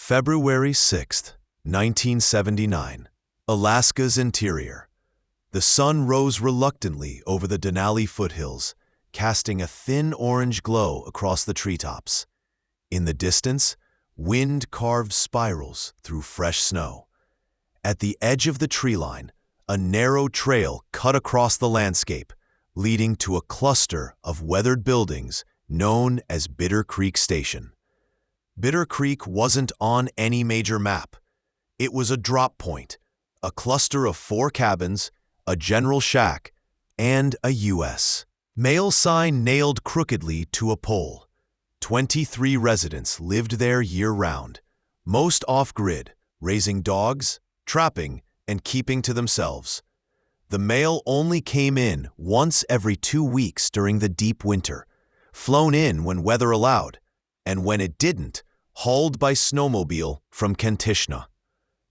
February 6, 1979. Alaska's interior. The sun rose reluctantly over the Denali foothills, casting a thin orange glow across the treetops. In the distance, wind carved spirals through fresh snow. At the edge of the tree line, a narrow trail cut across the landscape, leading to a cluster of weathered buildings known as Bitter Creek Station. Bitter Creek wasn't on any major map. It was a drop point, a cluster of 4 cabins, a general shack, and a U.S. mail sign nailed crookedly to a pole. 23 residents lived there year-round, most off-grid, raising dogs, trapping, and keeping to themselves. The mail only came in once every 2 weeks during the deep winter, flown in when weather allowed, and when it didn't, hauled by snowmobile from Kantishna.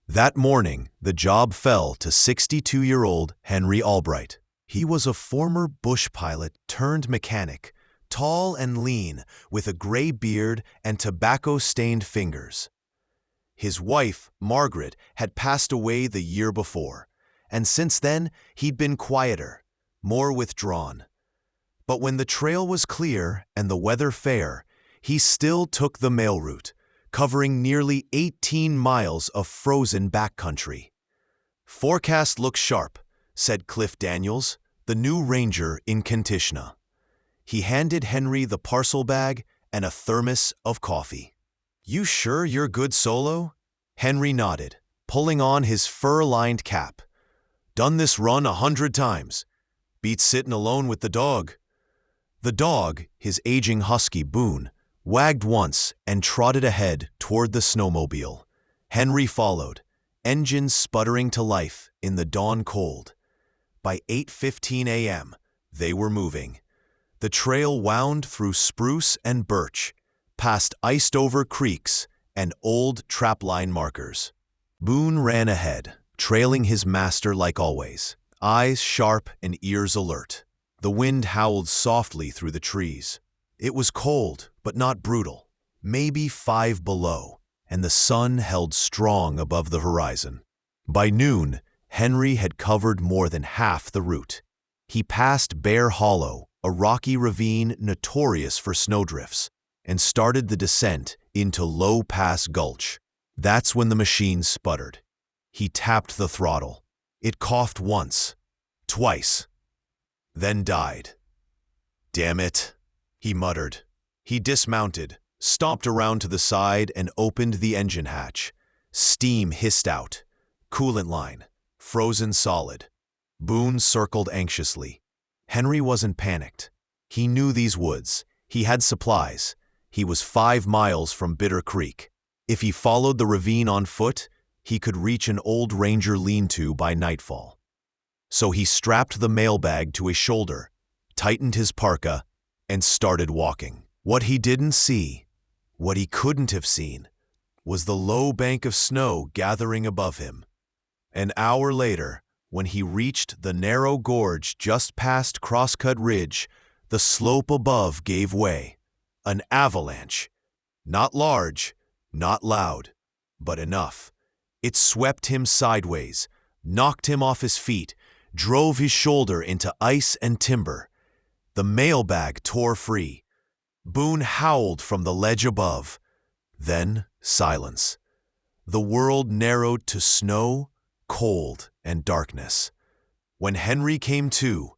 That morning, the job fell to 62-year-old Henry Albright. He was a former bush pilot turned mechanic, tall and lean, with a gray beard and tobacco-stained fingers. His wife, Margaret, had passed away the year before, and since then he'd been quieter, more withdrawn. But when the trail was clear and the weather fair, he still took the mail route, covering nearly 18 miles of frozen backcountry. "Forecast looks sharp," said Cliff Daniels, the new ranger in Kantishna. He handed Henry the parcel bag and a thermos of coffee. "You sure you're good solo?" Henry nodded, pulling on his fur-lined cap. "Done this run 100 times. Beats sitting alone with the dog." The dog, his aging husky Boone, wagged once and trotted ahead toward the snowmobile. Henry followed, engines sputtering to life in the dawn cold. By 8:15 a.m., they were moving. The trail wound through spruce and birch, past iced-over creeks and old trapline markers. Boone ran ahead, trailing his master like always, eyes sharp and ears alert. The wind howled softly through the trees. It was cold, but not brutal, maybe 5 below, and the sun held strong above the horizon. By noon, Henry had covered more than half the route. He passed Bear Hollow, a rocky ravine notorious for snowdrifts, and started the descent into Low Pass Gulch. That's when the machine sputtered. He tapped the throttle. It coughed once, twice, then died. "Damn it," he muttered. He dismounted, stomped around to the side, and opened the engine hatch. Steam hissed out. Coolant line, frozen solid. Boone circled anxiously. Henry wasn't panicked. He knew these woods. He had supplies. He was 5 miles from Bitter Creek. If he followed the ravine on foot, he could reach an old ranger lean-to by nightfall. So he strapped the mailbag to his shoulder, tightened his parka, and started walking. What he didn't see, what he couldn't have seen, was the low bank of snow gathering above him. An hour later, when he reached the narrow gorge just past Crosscut Ridge, the slope above gave way. An avalanche. Not large, not loud, but enough. It swept him sideways, knocked him off his feet, drove his shoulder into ice and timber. The mailbag tore free. Boone howled from the ledge above. Then silence. The world narrowed to snow, cold, and darkness. When Henry came to,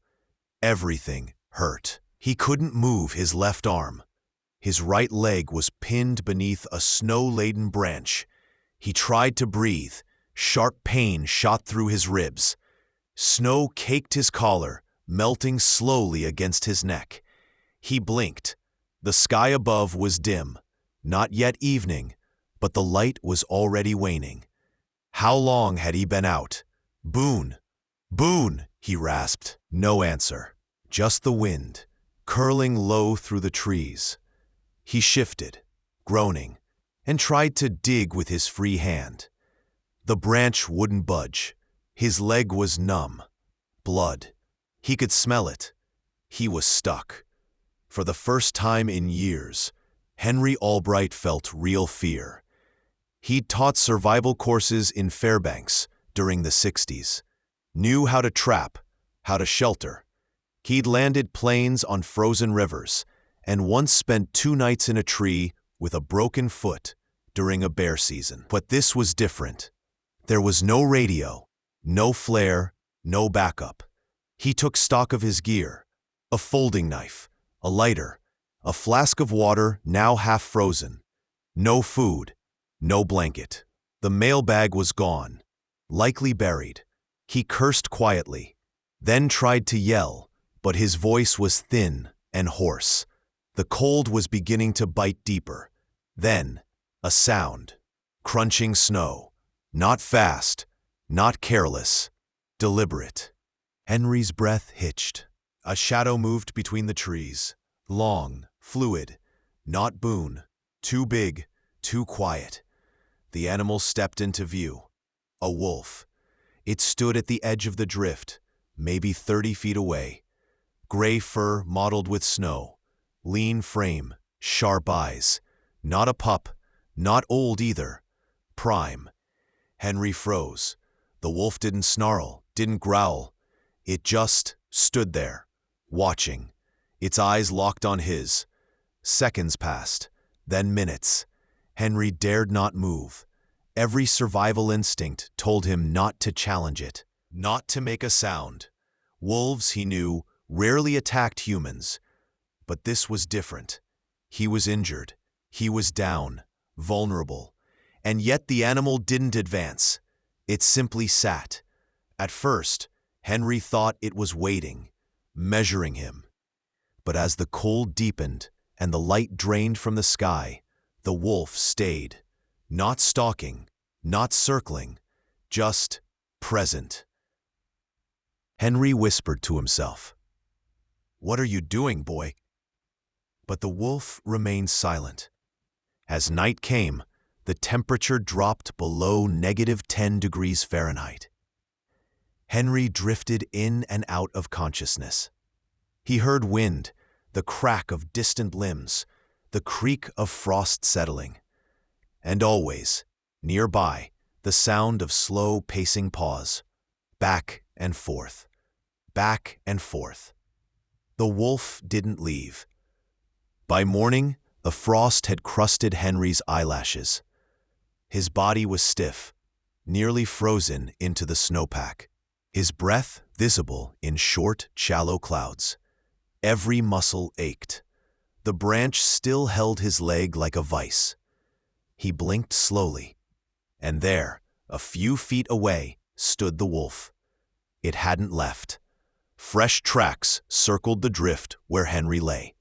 everything hurt. He couldn't move his left arm. His right leg was pinned beneath a snow-laden branch. He tried to breathe. Sharp pain shot through his ribs. Snow caked his collar, melting slowly against his neck. He blinked. The sky above was dim. Not yet evening, but the light was already waning. How long had he been out? "Boone! Boone!" he rasped. No answer. Just the wind, curling low through the trees. He shifted, groaning, and tried to dig with his free hand. The branch wouldn't budge. His leg was numb. Blood. He could smell it. He was stuck. For the first time in years, Henry Albright felt real fear. He'd taught survival courses in Fairbanks during the 60s, knew how to trap, how to shelter. He'd landed planes on frozen rivers and once spent 2 nights in a tree with a broken foot during a bear season. But this was different. There was no radio, no flare, no backup. He took stock of his gear: a folding knife, a lighter, a flask of water now half frozen. No food, no blanket. The mailbag was gone, likely buried. He cursed quietly, then tried to yell, but his voice was thin and hoarse. The cold was beginning to bite deeper. Then, a sound: crunching snow. Not fast, not careless, deliberate. Henry's breath hitched. A shadow moved between the trees, long, fluid, not Boone, too big, too quiet. The animal stepped into view. A wolf. It stood at the edge of the drift, maybe 30 feet away. Gray fur mottled with snow, lean frame, sharp eyes. Not a pup, not old either. Prime. Henry froze. The wolf didn't snarl, didn't growl. It just stood there, watching, its eyes locked on his. Seconds passed, then minutes. Henry dared not move. Every survival instinct told him not to challenge it, not to make a sound. Wolves, he knew, rarely attacked humans. But this was different. He was injured. He was down, vulnerable. And yet the animal didn't advance. It simply sat. At first, Henry thought it was waiting, measuring him. But as the cold deepened and the light drained from the sky, the wolf stayed, not stalking, not circling, just present. Henry whispered to himself, "What are you doing, boy?" But the wolf remained silent. As night came, the temperature dropped below -10 degrees Fahrenheit. Henry drifted in and out of consciousness. He heard wind, the crack of distant limbs, the creak of frost settling. And always, nearby, the sound of slow pacing paws, back and forth, back and forth. The wolf didn't leave. By morning, the frost had crusted Henry's eyelashes. His body was stiff, nearly frozen into the snowpack. His breath visible in short, shallow clouds. Every muscle ached. The branch still held his leg like a vice. He blinked slowly, and there, a few feet away, stood the wolf. It hadn't left. Fresh tracks circled the drift where Henry lay.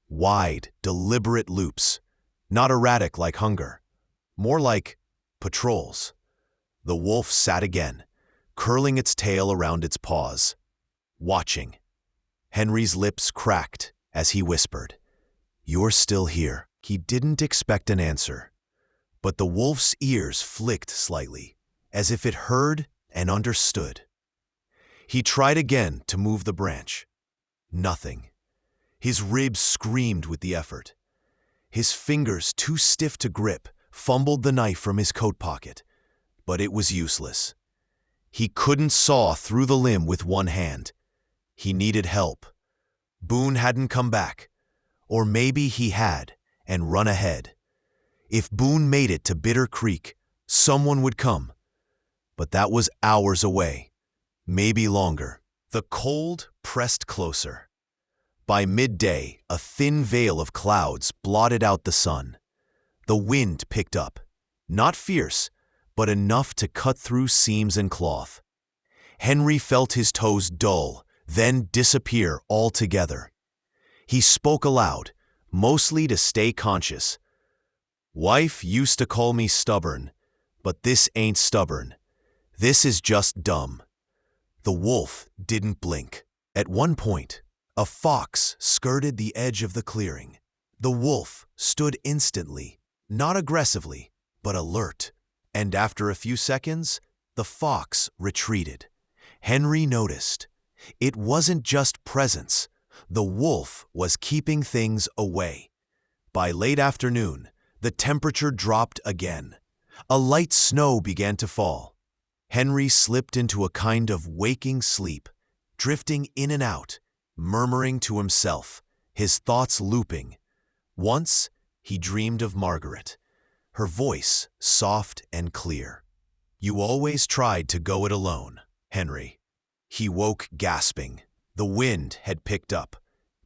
Wide, deliberate loops, not erratic like hunger, more like patrols. The wolf sat again, curling its tail around its paws, watching. Henry's lips cracked as he whispered, "You're still here." He didn't expect an answer, but the wolf's ears flicked slightly, as if it heard and understood. He tried again to move the branch. Nothing. His ribs screamed with the effort. His fingers, too stiff to grip, fumbled the knife from his coat pocket, but it was useless. He couldn't saw through the limb with one hand. He needed help. Boone hadn't come back. Or maybe he had, and run ahead. If Boone made it to Bitter Creek, someone would come. But that was hours away, maybe longer. The cold pressed closer. By midday, a thin veil of clouds blotted out the sun. The wind picked up, not fierce, but enough to cut through seams and cloth. Henry felt his toes dull, then disappear altogether. He spoke aloud, mostly to stay conscious. "Wife used to call me stubborn, but this ain't stubborn. This is just dumb." The wolf didn't blink. At one point, a fox skirted the edge of the clearing. The wolf stood instantly, not aggressively, but alert. And after a few seconds, the fox retreated. Henry noticed. It wasn't just presence. The wolf was keeping things away. By late afternoon, the temperature dropped again. A light snow began to fall. Henry slipped into a kind of waking sleep, drifting in and out, murmuring to himself, his thoughts looping. Once, he dreamed of Margaret, her voice soft and clear. "You always tried to go it alone, Henry." He woke gasping. The wind had picked up.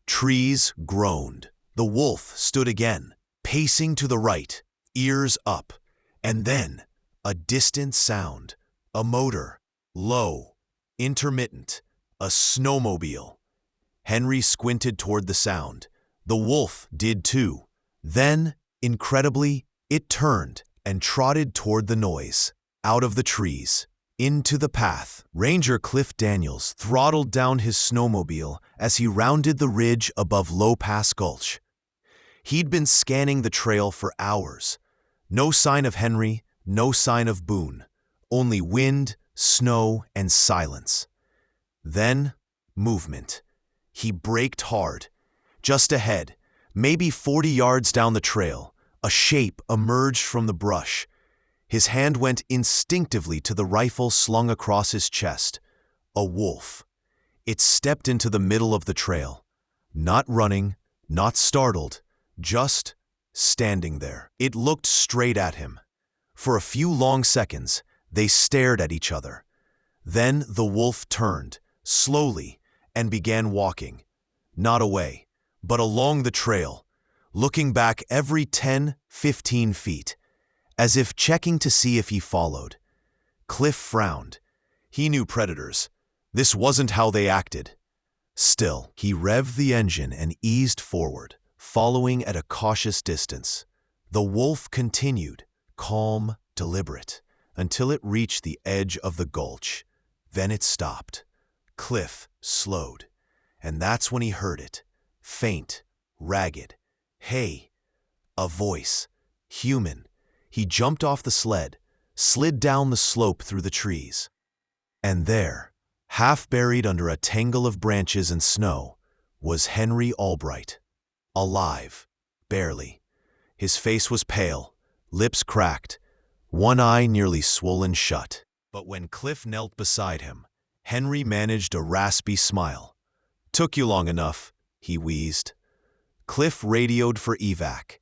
Trees groaned. The wolf stood again, pacing to the right, ears up. And then, a distant sound. A motor, low, intermittent, a snowmobile. Henry squinted toward the sound. The wolf did too. Then, incredibly, it turned and trotted toward the noise, out of the trees, into the path. Ranger Cliff Daniels throttled down his snowmobile as he rounded the ridge above Low Pass Gulch. He'd been scanning the trail for hours. No sign of Henry, no sign of Boone. Only wind, snow, and silence. Then, movement. He braked hard. Just ahead, maybe 40 yards down the trail, a shape emerged from the brush. His hand went instinctively to the rifle slung across his chest. A wolf. It stepped into the middle of the trail. Not running, not startled, just standing there. It looked straight at him. For a few long seconds, they stared at each other. Then the wolf turned, slowly, and began walking. Not away, but along the trail, looking back every 10, 15 feet, as if checking to see if he followed. Cliff frowned. He knew predators. This wasn't how they acted. Still, he revved the engine and eased forward, following at a cautious distance. The wolf continued, calm, deliberate, until it reached the edge of the gulch. Then it stopped. Cliff slowed, and that's when he heard it. Faint, ragged. "Hey!" A voice. Human. He jumped off the sled, slid down the slope through the trees. And there, half buried under a tangle of branches and snow, was Henry Albright. Alive. Barely. His face was pale, lips cracked, one eye nearly swollen shut. But when Cliff knelt beside him, Henry managed a raspy smile. "Took you long enough," he wheezed. Cliff radioed for evac.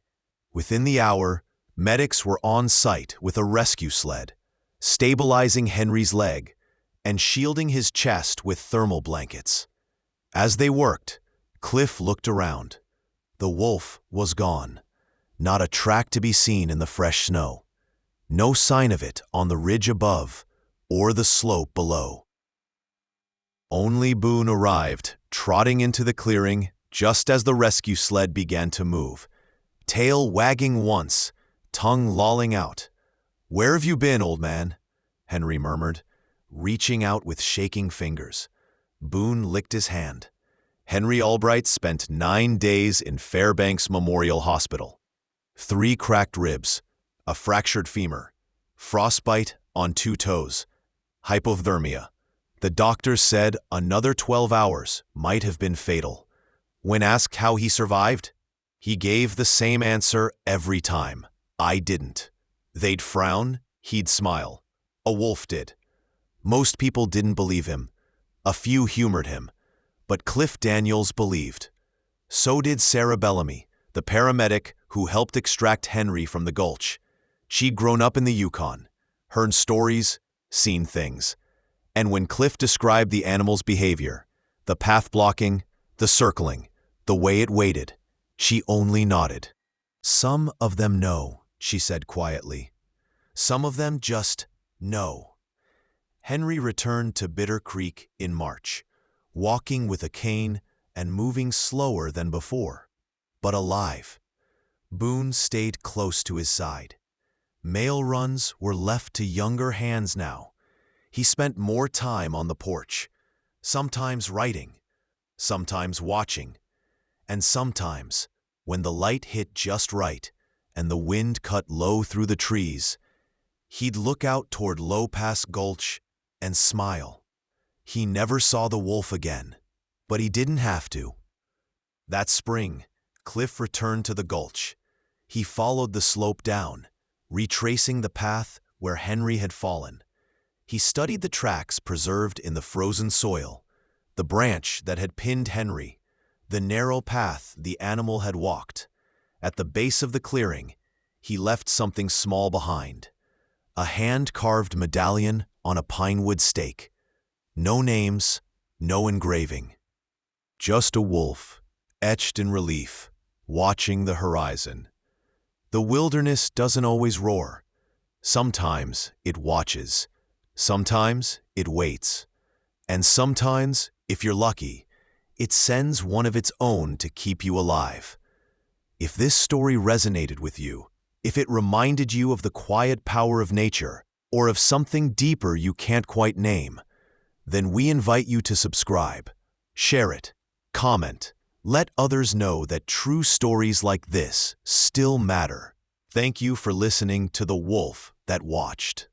Within the hour, medics were on site with a rescue sled, stabilizing Henry's leg and shielding his chest with thermal blankets. As they worked, Cliff looked around. The wolf was gone. Not a track to be seen in the fresh snow. No sign of it on the ridge above or the slope below. Only Boone arrived, trotting into the clearing just as the rescue sled began to move, tail wagging once, tongue lolling out. "Where have you been, old man?" Henry murmured, reaching out with shaking fingers. Boone licked his hand. Henry Albright spent 9 days in Fairbanks Memorial Hospital. 3 cracked ribs, a fractured femur, frostbite on 2 toes, hypothermia. The doctor said another 12 hours might have been fatal. When asked how he survived, he gave the same answer every time: "I didn't." They'd frown, he'd smile. A wolf did. Most people didn't believe him. A few humored him. But Cliff Daniels believed. So did Sarah Bellamy, the paramedic who helped extract Henry from the gulch. She'd grown up in the Yukon, heard stories, seen things. And when Cliff described the animal's behavior, the path blocking, the circling, the way it waited, she only nodded. "Some of them know," she said quietly. "Some of them just know." Henry returned to Bitter Creek in March, walking with a cane and moving slower than before, but alive. Boone stayed close to his side. Mail runs were left to younger hands now. He spent more time on the porch, sometimes writing, sometimes watching, and sometimes, when the light hit just right and the wind cut low through the trees, he'd look out toward Low Pass Gulch and smile. He never saw the wolf again, but he didn't have to. That spring, Cliff returned to the gulch. He followed the slope down, retracing the path where Henry had fallen. He studied the tracks preserved in the frozen soil, the branch that had pinned Henry, the narrow path the animal had walked. At the base of the clearing, he left something small behind, a hand-carved medallion on a pinewood stake. No names, no engraving. Just a wolf, etched in relief, watching the horizon. The wilderness doesn't always roar. Sometimes it watches. Sometimes it waits. And sometimes, if you're lucky, it sends one of its own to keep you alive. If this story resonated with you, if it reminded you of the quiet power of nature, or of something deeper you can't quite name, then we invite you to subscribe, share it, comment, let others know that true stories like this still matter. Thank you for listening to The Wolf That Watched.